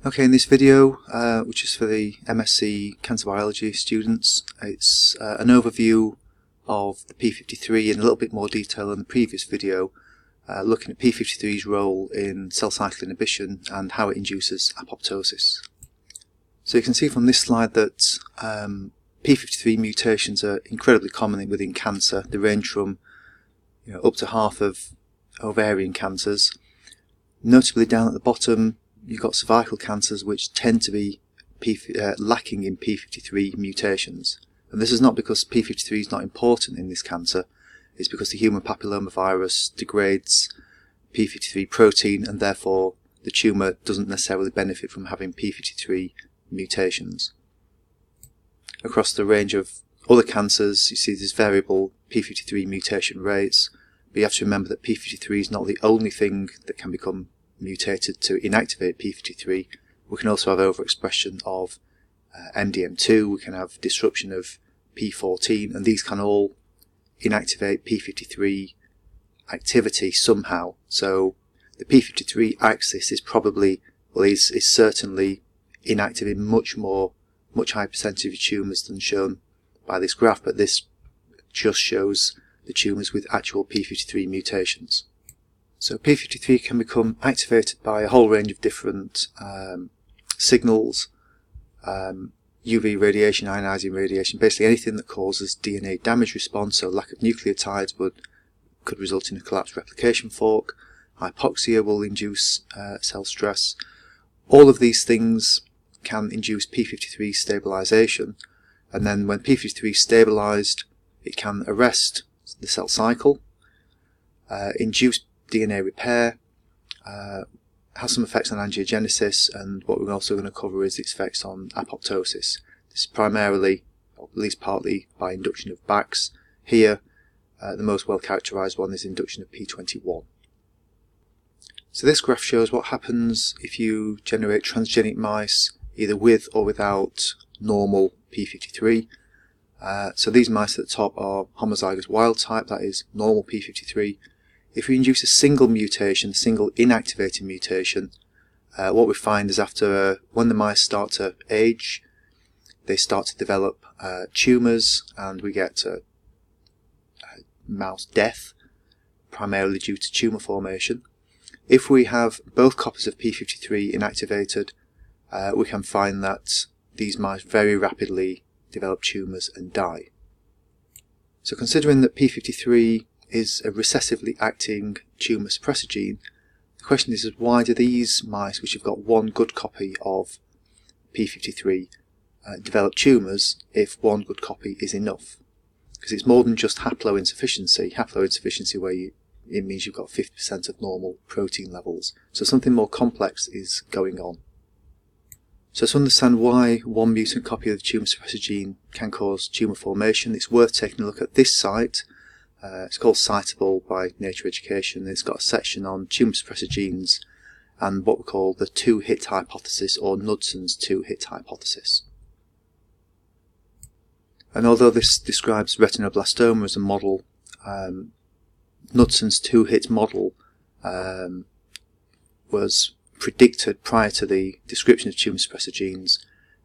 Okay, in this video, which is for the MSc Cancer Biology students, it's an overview of the p53 in a little bit more detail than the previous video, looking at p53's role in cell cycle inhibition and how it induces apoptosis. So you can see from this slide that p53 mutations are incredibly common within cancer. They range from up to half of ovarian cancers. Notably down at the bottom, you've got cervical cancers which tend to be lacking in p53 mutations. And this is not because p53 is not important in this cancer, it's because the human papillomavirus degrades p53 protein and therefore the tumour doesn't necessarily benefit from having p53 mutations. Across the range of other cancers, you see these variable p53 mutation rates, but you have to remember that p53 is not the only thing that can become mutated to inactivate p53. We can also have overexpression of MDM2, we can have disruption of p14, and these can all inactivate p53 activity somehow. So the p53 axis is probably, well, is certainly inactive in much higher percentage of tumours than shown by this graph, but this just shows the tumours with actual p53 mutations. So p53 can become activated by a whole range of different signals, UV radiation, ionizing radiation, basically anything that causes DNA damage response. So lack of nucleotides could result in a collapsed replication fork. Hypoxia will induce cell stress. All of these things can induce p53 stabilization, and then when p53 is stabilized, it can arrest the cell cycle, induce DNA repair, has some effects on angiogenesis, and what we're also going to cover is its effects on apoptosis. This is primarily, or at least partly, by induction of BAX. Here, the most well characterized one is induction of p21. So this graph shows what happens if you generate transgenic mice either with or without normal p53. So these mice at the top are homozygous wild type, that is normal p53. If we induce a single mutation, single inactivated mutation, what we find is when the mice start to age, they start to develop tumours, and we get mouse death, primarily due to tumour formation. If we have both copies of p53 inactivated, we can find that these mice very rapidly develop tumours and die. So considering that p53 is a recessively acting tumour suppressor gene, the question is why do these mice, which have got one good copy of p53, develop tumours if one good copy is enough? Because it's more than just haploinsufficiency. Haploinsufficiency where it means you've got 50% of normal protein levels. So something more complex is going on. So to understand why one mutant copy of the tumour suppressor gene can cause tumour formation, it's worth taking a look at this site. It's called Citable by Nature Education. It's got a section on tumour suppressor genes and what we call the two-hit hypothesis, or Knudson's two-hit hypothesis. And although this describes retinoblastoma as a model, Knudson's two-hit model was predicted prior to the description of tumour suppressor genes,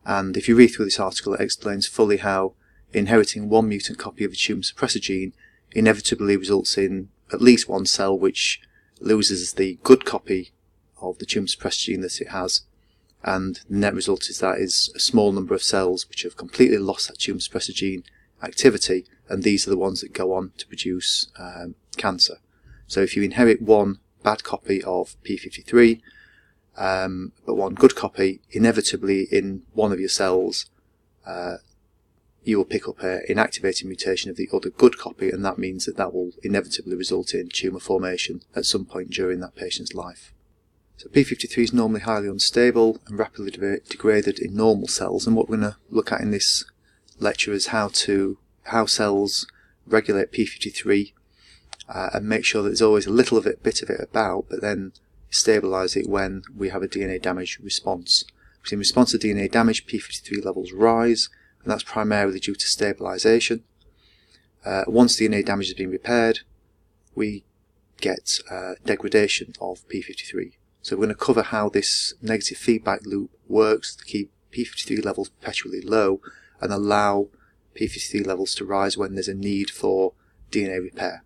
and if you read through this article, it explains fully how inheriting one mutant copy of a tumour suppressor gene inevitably results in at least one cell which loses the good copy of the tumour suppressor gene that it has, and the net result is that is a small number of cells which have completely lost that tumour suppressor gene activity, and these are the ones that go on to produce cancer. So if you inherit one bad copy of p53 but one good copy, inevitably in one of your cells you will pick up an inactivating mutation of the other good copy, and that means that will inevitably result in tumour formation at some point during that patient's life. So p53 is normally highly unstable and rapidly degraded in normal cells, and what we're going to look at in this lecture is how cells regulate p53 and make sure that there's always a little bit of it about, but then stabilise it when we have a DNA damage response. Because in response to DNA damage, p53 levels rise, and that's primarily due to stabilisation. Once DNA damage has been repaired, we get degradation of p53. So we're going to cover how this negative feedback loop works to keep p53 levels perpetually low and allow p53 levels to rise when there's a need for DNA repair.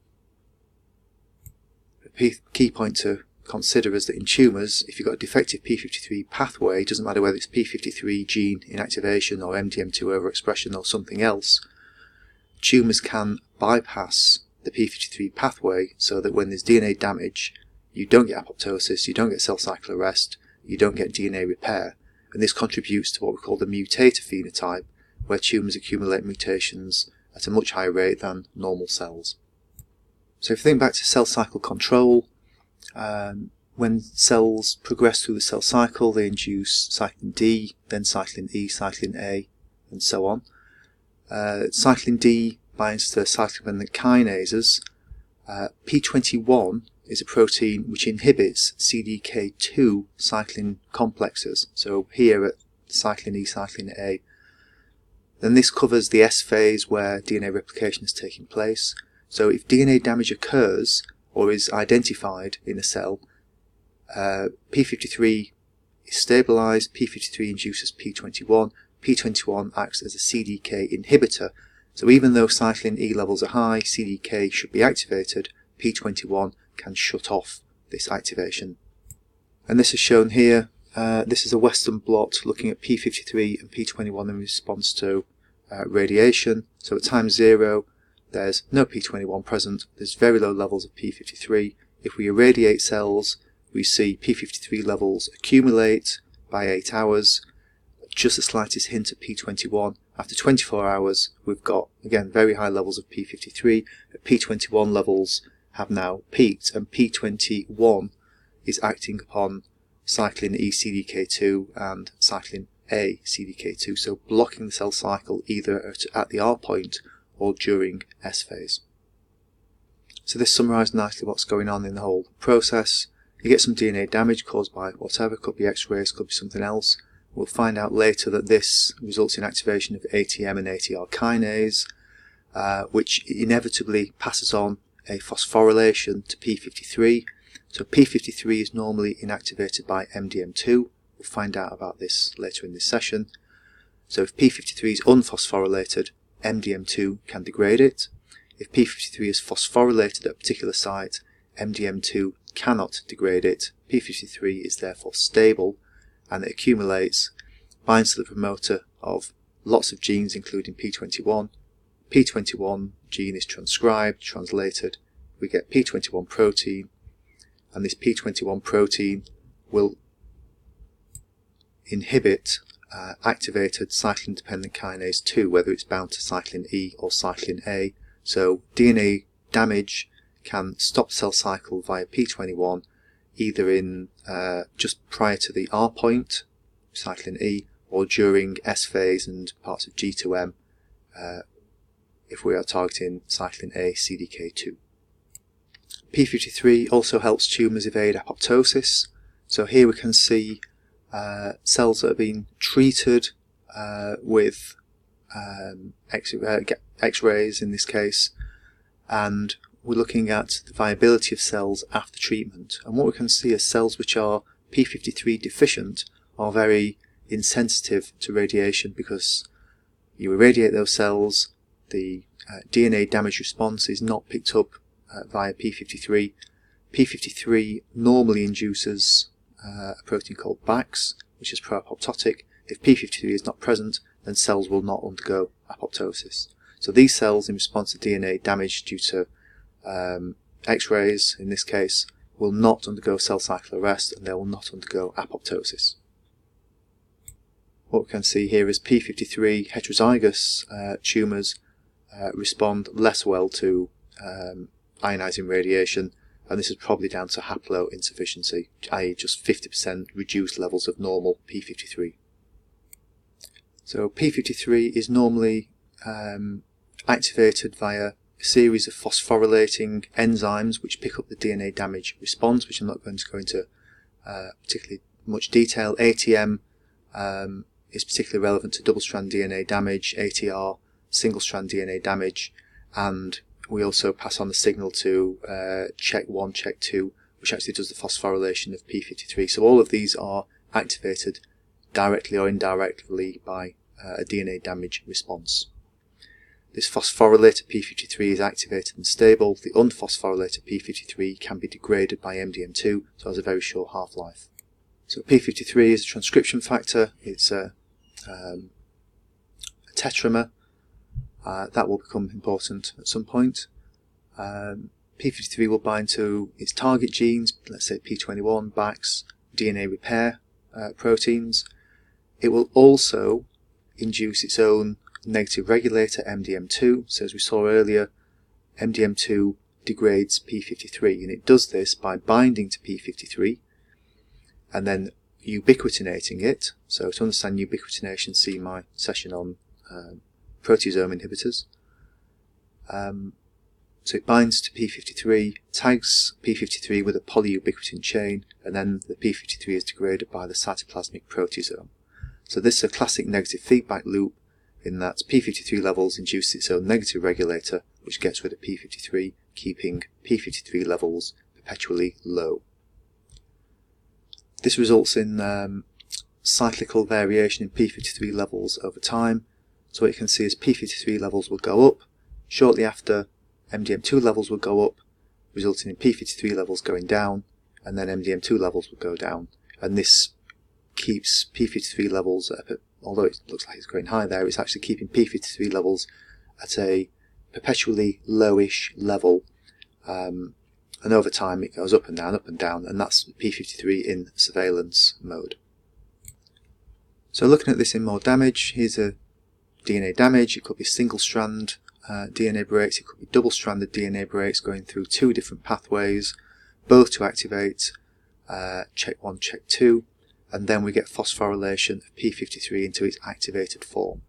A key point to consider is that in tumours, if you've got a defective p53 pathway, it doesn't matter whether it's p53 gene inactivation or MDM2 overexpression or something else, tumours can bypass the p53 pathway so that when there's DNA damage, you don't get apoptosis, you don't get cell cycle arrest, you don't get DNA repair, and this contributes to what we call the mutated phenotype, where tumours accumulate mutations at a much higher rate than normal cells. So if you think back to cell cycle control, when cells progress through the cell cycle, they induce cyclin D, then cyclin E, cyclin A, and so on. Cyclin D binds to cyclin-dependent kinases. P21 is a protein which inhibits CDK2 cyclin complexes, so here at cyclin E, cyclin A. Then this covers the S phase where DNA replication is taking place. So if DNA damage occurs or is identified in a cell, p53 is stabilized, p53 induces p21, p21 acts as a CDK inhibitor. So even though cyclin E levels are high, CDK should be activated, p21 can shut off this activation. And this is shown here. This is a Western blot looking at p53 and p21 in response to radiation. So at time 0, there's no p21 present, there's very low levels of p53. If we irradiate cells, we see p53 levels accumulate by 8 hours, just the slightest hint of p21. After 24 hours, we've got, again, very high levels of p53. p21 levels have now peaked, and p21 is acting upon cyclin E CDK2 and cyclin A CDK2, so blocking the cell cycle either at the R point or during S phase. So this summarised nicely what's going on in the whole process. You get some DNA damage caused by whatever, could be X-rays, could be something else. We'll find out later that this results in activation of ATM and ATR kinase, which inevitably passes on a phosphorylation to p53. So p53 is normally inactivated by MDM2. We'll find out about this later in this session. So if p53 is unphosphorylated, MDM2 can degrade it. If p53 is phosphorylated at a particular site, MDM2 cannot degrade it. p53 is therefore stable, and it accumulates, binds to the promoter of lots of genes including p21. p21 gene is transcribed, translated, we get p21 protein, and this p21 protein will inhibit activated cyclin-dependent kinase 2, whether it's bound to cyclin E or cyclin A. So DNA damage can stop cell cycle via p21 either in just prior to the R point, cyclin E, or during S phase and parts of G2M if we are targeting cyclin A CDK2. p53 also helps tumours evade apoptosis. So here we can see cells that have been treated with X-rays in this case, and we're looking at the viability of cells after treatment. And what we can see is cells which are p53 deficient are very insensitive to radiation, because you irradiate those cells, the DNA damage response is not picked up via p53. p53 normally induces a protein called BAX, which is pro-apoptotic. If p53 is not present, then cells will not undergo apoptosis. So these cells, in response to DNA damage due to X-rays in this case, will not undergo cell cycle arrest, and they will not undergo apoptosis. What we can see here is p53 heterozygous tumours respond less well to ionising radiation, and this is probably down to haploinsufficiency, i.e. just 50% reduced levels of normal p53. So p53 is normally activated via a series of phosphorylating enzymes which pick up the DNA damage response, which I'm not going to go into particularly much detail. ATM is particularly relevant to double-strand DNA damage, ATR, single-strand DNA damage, and we also pass on the signal to check 1, check 2, which actually does the phosphorylation of p53. So all of these are activated directly or indirectly by a DNA damage response. This phosphorylated p53 is activated and stable. The unphosphorylated p53 can be degraded by MDM2, so has a very short half-life. So p53 is a transcription factor. It's a tetramer. That will become important at some point. P53 will bind to its target genes, let's say P21, BAX, DNA repair proteins. It will also induce its own negative regulator, MDM2. So as we saw earlier, MDM2 degrades P53, and it does this by binding to P53 and then ubiquitinating it. So to understand ubiquitination, see my session on proteasome inhibitors. So it binds to P53, tags P53 with a polyubiquitin chain, and then the P53 is degraded by the cytoplasmic proteasome. So this is a classic negative feedback loop in that P53 levels induce its own negative regulator, which gets rid of P53, keeping P53 levels perpetually low. This results in cyclical variation in P53 levels over time. So what you can see is P53 levels will go up, shortly after MDM2 levels will go up, resulting in P53 levels going down, and then MDM2 levels will go down. And this keeps P53 levels, although it looks like it's going high there, it's actually keeping P53 levels at a perpetually lowish level. And over time it goes up and down, and that's P53 in surveillance mode. So looking at this in more damage, here's a DNA damage. It could be single-strand DNA breaks, it could be double-stranded DNA breaks going through two different pathways, both to activate check 1, check 2, and then we get phosphorylation of P53 into its activated form.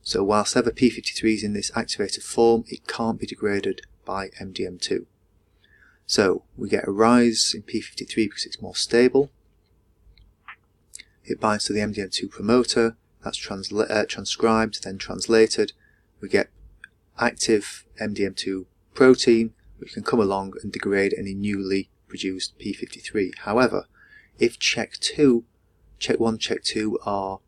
So whilst ever P53 is in this activated form, it can't be degraded by MDM2. So we get a rise in P53 because it's more stable. It binds to the MDM2 promoter, that's transcribed, then translated. We get active MDM2 protein, which can come along and degrade any newly produced P53. However, if check 1, check 2 are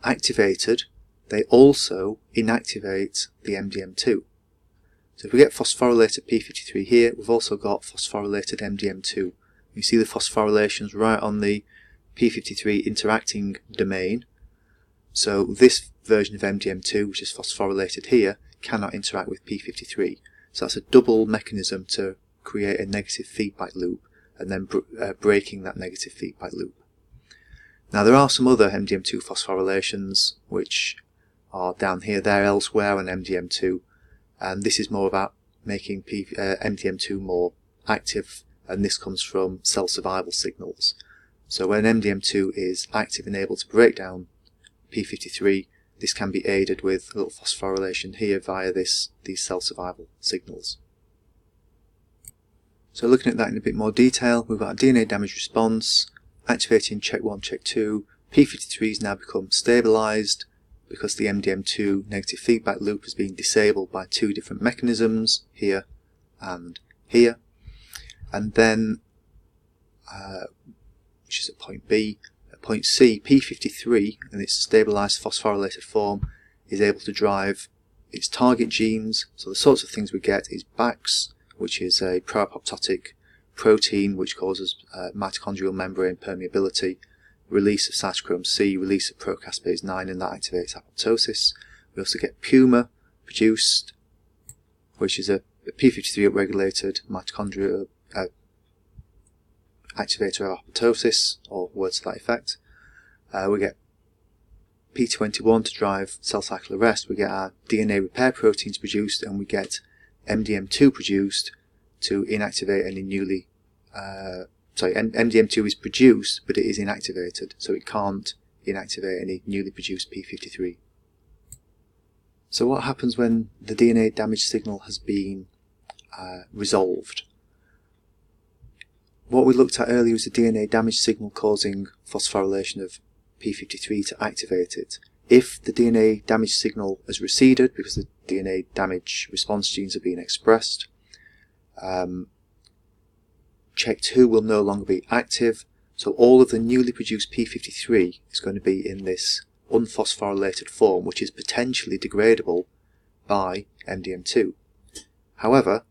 activated, they also inactivate the MDM2. So if we get phosphorylated P53 here, we've also got phosphorylated MDM2. You see the phosphorylations right on the P53 interacting domain. So this version of MDM2, which is phosphorylated here, cannot interact with P53. So that's a double mechanism to create a negative feedback loop and then breaking that negative feedback loop. Now there are some other MDM2 phosphorylations which are down here, they're elsewhere on MDM2, and this is more about making MDM2 more active, and this comes from cell survival signals. So when MDM2 is active and able to break down P53, this can be aided with a little phosphorylation here via these cell survival signals. So looking at that in a bit more detail, we've got a DNA damage response, activating check 1, check 2, P53 has now become stabilised because the MDM2 negative feedback loop has been disabled by two different mechanisms, here and here. And then, which is at point B, at point C, P53, in its stabilised phosphorylated form, is able to drive its target genes. So the sorts of things we get is BAX, which is a pro-apoptotic protein which causes mitochondrial membrane permeability, release of cytochrome C, release of procaspase 9, and that activates apoptosis. We also get Tumour produced, which is a P53 upregulated mitochondrial activator of apoptosis, or words to that effect. We get P21 to drive cell cycle arrest. We get our DNA repair proteins produced, and we get MDM2 produced to inactivate any newly MDM2 is produced, but it is inactivated, so it can't inactivate any newly produced P53. So what happens when the DNA damage signal has been resolved? What we looked at earlier was the DNA damage signal causing phosphorylation of P53 to activate it. If the DNA damage signal has receded because the DNA damage response genes are being expressed, CHEK2 will no longer be active, so all of the newly produced p53 is going to be in this unphosphorylated form, which is potentially degradable by MDM2. However,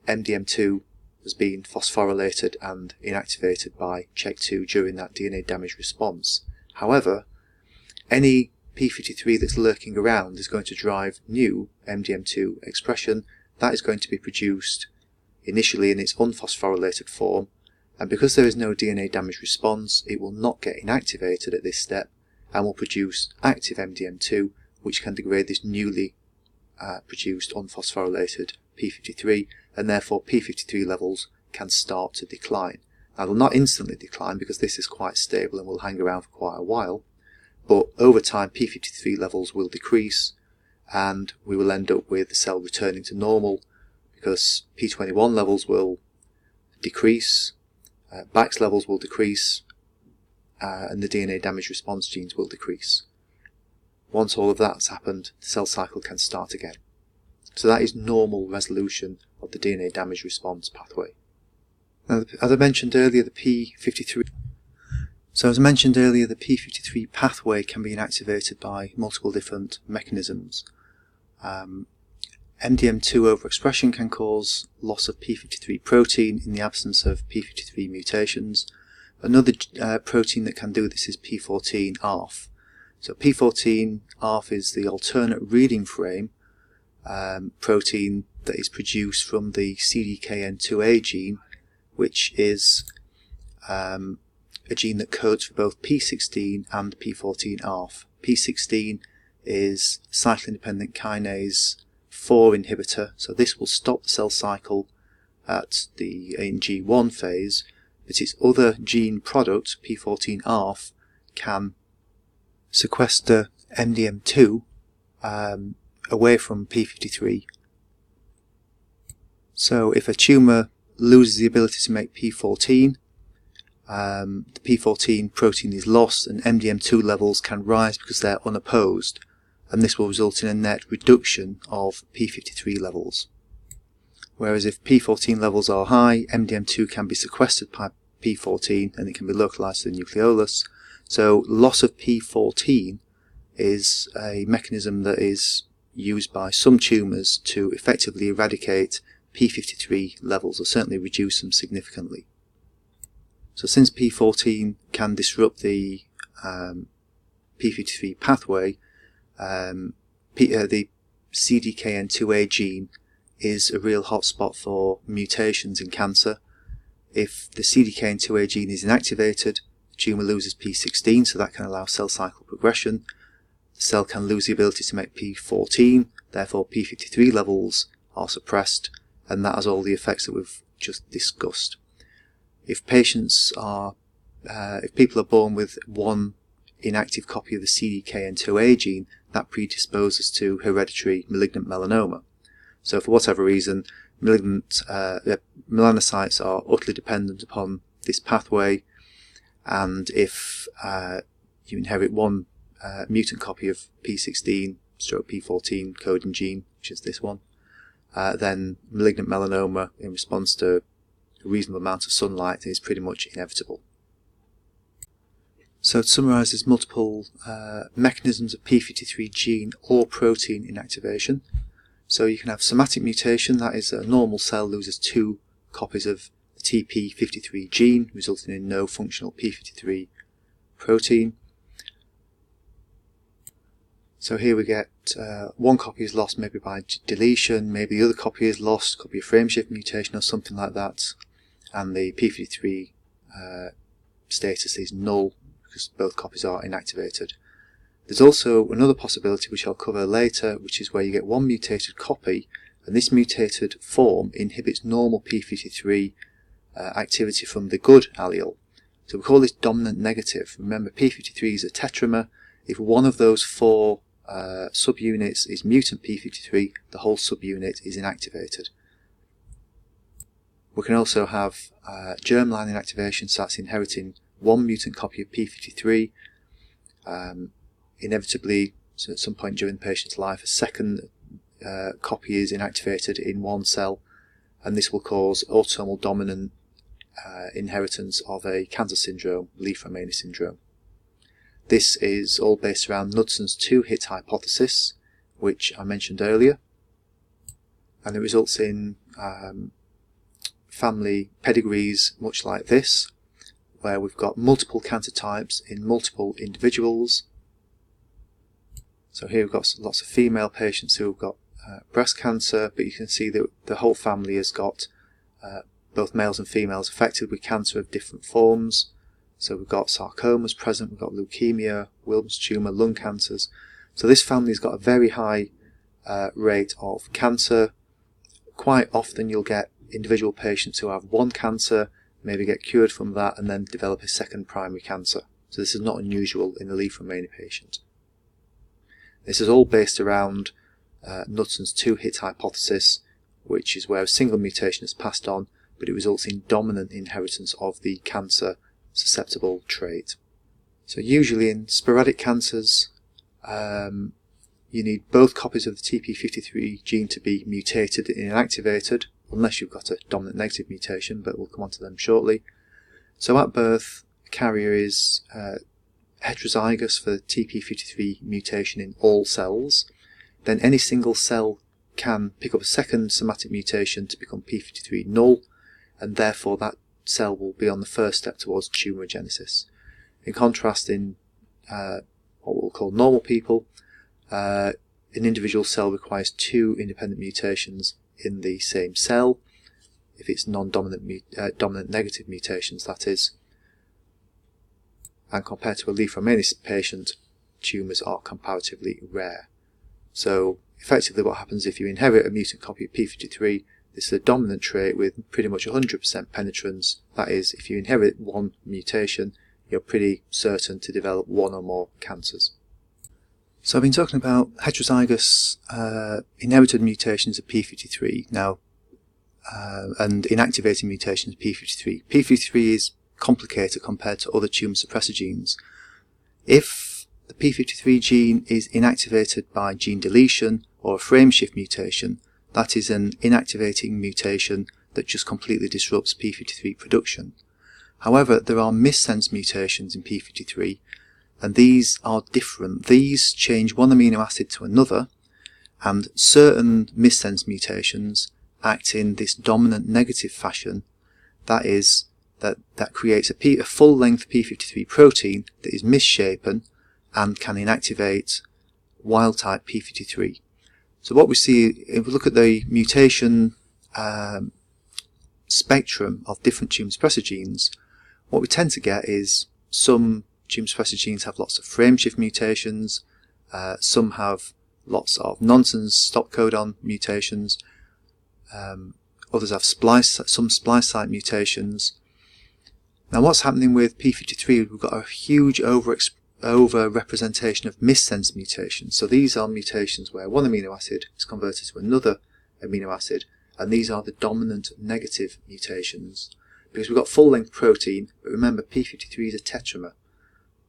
MDM2 has been phosphorylated and inactivated by CHEK2 during that DNA damage response. However, any p53 that's lurking around is going to drive new MDM2 expression. That is going to be produced initially in its unphosphorylated form, and because there is no DNA damage response, it will not get inactivated at this step and will produce active MDM2, which can degrade this newly produced unphosphorylated p53, and therefore p53 levels can start to decline. Now, they'll not instantly decline because this is quite stable and will hang around for quite a while, but over time p53 levels will decrease and we will end up with the cell returning to normal because p21 levels will decrease, Bax levels will decrease, and the DNA damage response genes will decrease. Once all of that's happened, the cell cycle can start again. So that is normal resolution of the DNA damage response pathway. Now, as I mentioned earlier, the p53 pathway can be inactivated by multiple different mechanisms. MDM2 overexpression can cause loss of p53 protein in the absence of p53 mutations. Another protein that can do this is p14ARF. So p14ARF is the alternate reading frame protein that is produced from the CDKN2A gene, which is a gene that codes for both p16 and p14ARF. P16 is cyclin-dependent kinase 4 inhibitor, so this will stop the cell cycle in G1 phase, but its other gene product, p14ARF, can sequester MDM2 away from p53. So if a tumour loses the ability to make p14, the p14 protein is lost and MDM2 levels can rise because they're unopposed, and this will result in a net reduction of p53 levels. Whereas if p14 levels are high, MDM2 can be sequestered by p14 and it can be localized to the nucleolus. So loss of p14 is a mechanism that is used by some tumours to effectively eradicate p53 levels, or certainly reduce them significantly. So since p14 can disrupt the p53 pathway, the CDKN2A gene is a real hotspot for mutations in cancer. If the CDKN2A gene is inactivated, the tumour loses p16, so that can allow cell cycle progression. The cell can lose the ability to make p14, therefore p53 levels are suppressed, and that has all the effects that we've just discussed. If people are born with one inactive copy of the CDKN2A gene, that predisposes to hereditary malignant melanoma. So for whatever reason, malignant melanocytes are utterly dependent upon this pathway, and if you inherit one mutant copy of p16/p14 coding gene, which is this one, then malignant melanoma in response to a reasonable amount of sunlight is pretty much inevitable. So to summarise, there's multiple mechanisms of p53 gene or protein inactivation. So you can have somatic mutation, that is a normal cell loses 2 copies of the TP53 gene, resulting in no functional p53 protein. So here we get one copy is lost maybe by deletion, maybe the other copy is lost, could be a frameshift mutation or something like that, and the p53 status is null because both copies are inactivated. There's also another possibility which I'll cover later, which is where you get one mutated copy, and this mutated form inhibits normal p53 activity from the good allele. So we call this dominant negative. Remember, p53 is a tetramer. If one of those 4 subunits is mutant p53, the whole subunit is inactivated. We can also have germline inactivation, so that's inheriting one mutant copy of p53. Inevitably, so at some point during the patient's life, a second copy is inactivated in one cell, and this will cause autosomal dominant inheritance of a cancer syndrome, Li-Fraumeni syndrome. This is all based around Knudson's two-hit hypothesis, which I mentioned earlier, and it results in family pedigrees much like this, where we've got multiple cancer types in multiple individuals. So here we've got lots of female patients who have got breast cancer, but you can see that the whole family has got both males and females affected with cancer of different forms. So we've got sarcomas present, we've got leukemia, Wilms tumour, lung cancers. So this family's got a very high rate of cancer. Quite often you'll get individual patients who have one cancer, maybe get cured from that, and then develop a second primary cancer. So this is not unusual in a Li-Fraumeni patient. This is all based around Knudson's two-hit hypothesis, which is where a single mutation is passed on, but it results in dominant inheritance of the cancer susceptible trait. So usually in sporadic cancers, you need both copies of the TP53 gene to be mutated and inactivated, unless you've got a dominant negative mutation, but we'll come on to them shortly. So at birth, the carrier is heterozygous for the TP53 mutation in all cells. Then any single cell can pick up a second somatic mutation to become p53 null, and therefore that cell will be on the first step towards tumorigenesis. In contrast, in what we'll call normal people, an individual cell requires two independent mutations in the same cell, if it's non-dominant dominant negative mutations, that is. And compared to a Li-Fraumeni patient, tumours are comparatively rare. So effectively what happens if you inherit a mutant copy of p53, this is a dominant trait with pretty much 100% penetrance. That is, if you inherit one mutation, you're pretty certain to develop one or more cancers. So I've been talking about heterozygous inherited mutations of p53 now, and inactivating mutations of p53. p53 is complicated compared to other tumour suppressor genes. If the p53 gene is inactivated by gene deletion or a frameshift mutation, that is an inactivating mutation that just completely disrupts p53 production. However, there are missense mutations in p53, and these are different. These change one amino acid to another, and certain missense mutations act in this dominant negative fashion. That is, that creates a full-length p53 protein that is misshapen and can inactivate wild-type p53. So what we see, if we look at the mutation spectrum of different tumour suppressor genes, what we tend to get is some tumour suppressor genes have lots of frameshift mutations, some have lots of nonsense stop codon mutations, others have some splice site mutations. Now what's happening with p53, we've got a huge over-representation of missense mutations. So these are mutations where one amino acid is converted to another amino acid, and these are the dominant negative mutations. Because we've got full-length protein, but remember p53 is a tetramer.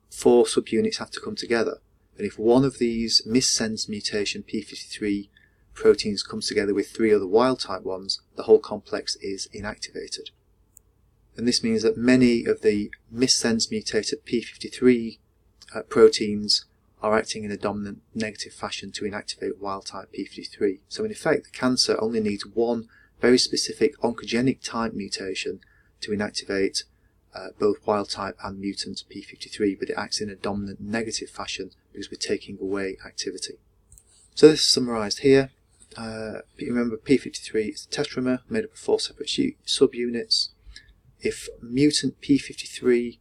4 subunits have to come together, and if one of these missense mutation p53 proteins comes together with 3 other wild-type ones, the whole complex is inactivated. And this means that many of the missense mutated p53 proteins are acting in a dominant negative fashion to inactivate wild-type p53. So in effect, the cancer only needs one very specific oncogenic type mutation to inactivate both wild-type and mutant p53, but it acts in a dominant negative fashion because we're taking away activity. So this is summarised here. Remember, p53 is a tetramer made up of 4 separate subunits. If mutant p53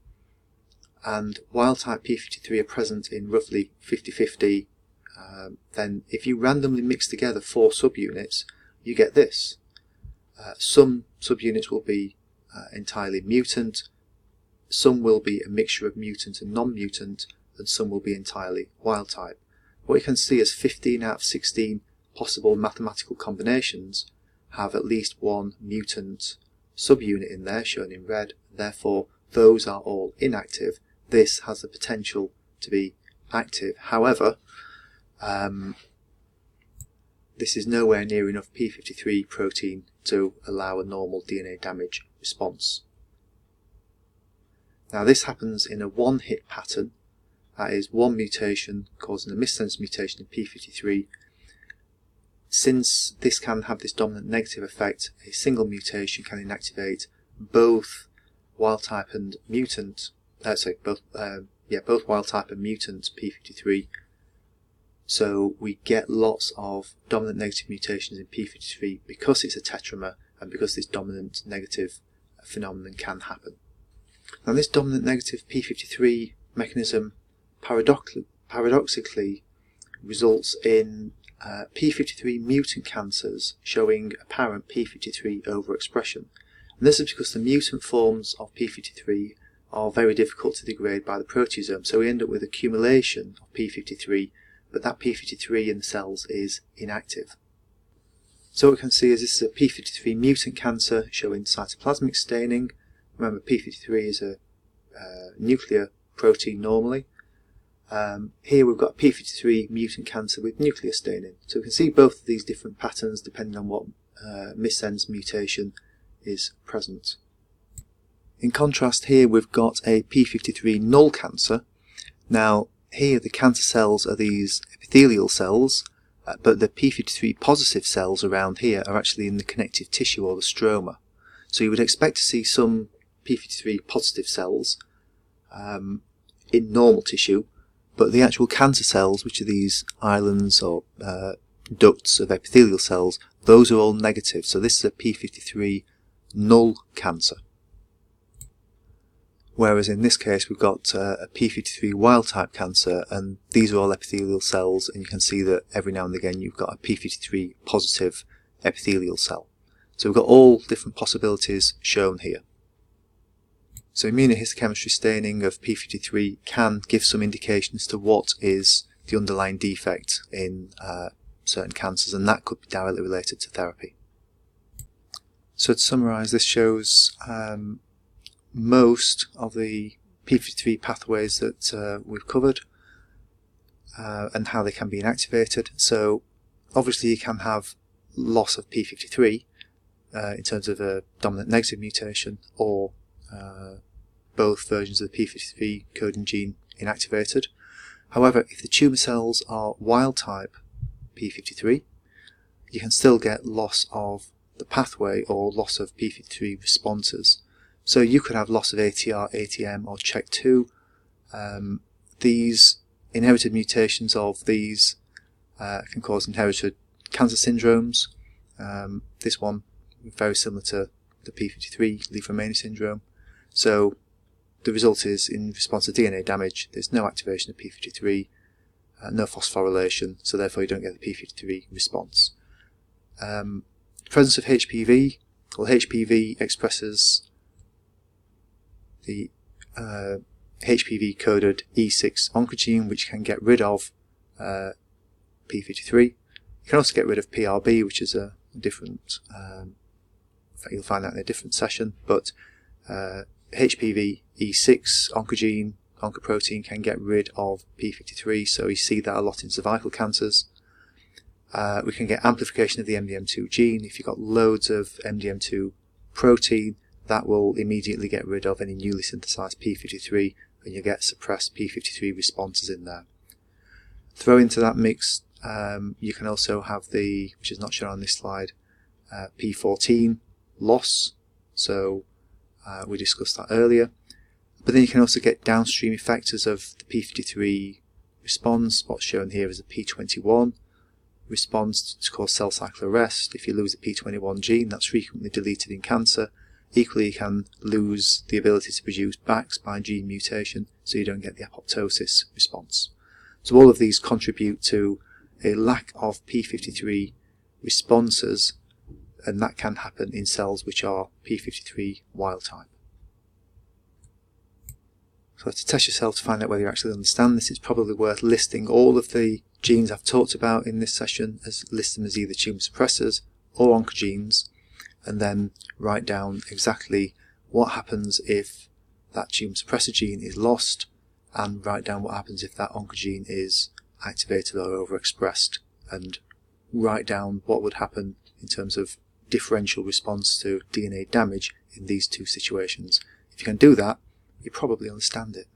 and wild-type p53 are present in roughly 50-50, then if you randomly mix together 4 subunits, you get this. Some subunits will be entirely mutant, some will be a mixture of mutant and non-mutant, and some will be entirely wild-type. What you can see is 15 out of 16 possible mathematical combinations have at least one mutant subunit in there, shown in red. Therefore, those are all inactive. This has the potential to be active. However, this is nowhere near enough p53 protein to allow a normal DNA damage response. Now this happens in a one-hit pattern, that is one mutation causing a missense mutation in p53. Since this can have this dominant negative effect, a single mutation can inactivate both wild type and mutant, both wild type and mutant p53. So we get lots of dominant negative mutations in p53 because it's a tetramer and because this dominant negative phenomenon can happen. Now this dominant negative p53 mechanism paradoxically results in p53 mutant cancers showing apparent p53 overexpression. And this is because the mutant forms of p53 are very difficult to degrade by the proteasome, so we end up with accumulation of p53, but that p53 in the cells is inactive. So what we can see is this is a p53 mutant cancer showing cytoplasmic staining. Remember, p53 is a nuclear protein normally. Here we've got a p53 mutant cancer with nuclear staining. So we can see both of these different patterns depending on what missense mutation is present. In contrast, here we've got a p53 null cancer. Now here the cancer cells are these epithelial cells, but the p53 positive cells around here are actually in the connective tissue or the stroma. So you would expect to see some p53 positive cells in normal tissue, but the actual cancer cells, which are these islands or ducts of epithelial cells, those are all negative. So this is a p53 null cancer. Whereas in this case we've got a p53 wild type cancer, and these are all epithelial cells, and you can see that every now and again you've got a p53 positive epithelial cell. So we've got all different possibilities shown here. So immunohistochemistry staining of p53 can give some indication as to what is the underlying defect in certain cancers, and that could be directly related to therapy. So to summarise, this shows most of the p53 pathways that we've covered and how they can be inactivated. So obviously you can have loss of p53 in terms of a dominant negative mutation, or both versions of the p53 coding gene inactivated. However, if the tumour cells are wild type p53, you can still get loss of the pathway or loss of p53 responses. So you could have loss of ATR, ATM or CHEK2. These inherited mutations of these can cause inherited cancer syndromes. This one very similar to the p53 Li-Fraumeni syndrome. So the result is, in response to DNA damage, there's no activation of p53, no phosphorylation, so therefore you don't get the p53 response. Presence of HPV, well, HPV expresses the HPV-coded E6 oncogene, which can get rid of p53. You can also get rid of PRB, which is a different, in fact you'll find that in a different session, but HPV E6 oncogene, oncoprotein, can get rid of p53, so you see that a lot in cervical cancers. We can get amplification of the MDM2 gene. If you've got loads of MDM2 protein, that will immediately get rid of any newly synthesized p53, and you get suppressed p53 responses in there. Throw into that mix, you can also have the, which is not shown on this slide, p14 loss, so we discussed that earlier. But then you can also get downstream effectors of the p53 response. What's shown here is a p21 response to cause cell cycle arrest. If you lose the p21 gene, that's frequently deleted in cancer. Equally, you can lose the ability to produce BAX by gene mutation, so you don't get the apoptosis response. So all of these contribute to a lack of p53 responses, and that can happen in cells which are p53 wild type. So to test yourself to find out whether you actually understand this, it's probably worth listing all of the genes I've talked about in this session, list them as either tumour suppressors or oncogenes, and then write down exactly what happens if that tumour suppressor gene is lost, and write down what happens if that oncogene is activated or overexpressed, and write down what would happen in terms of differential response to DNA damage in these two situations. If you can do that, you probably understand it.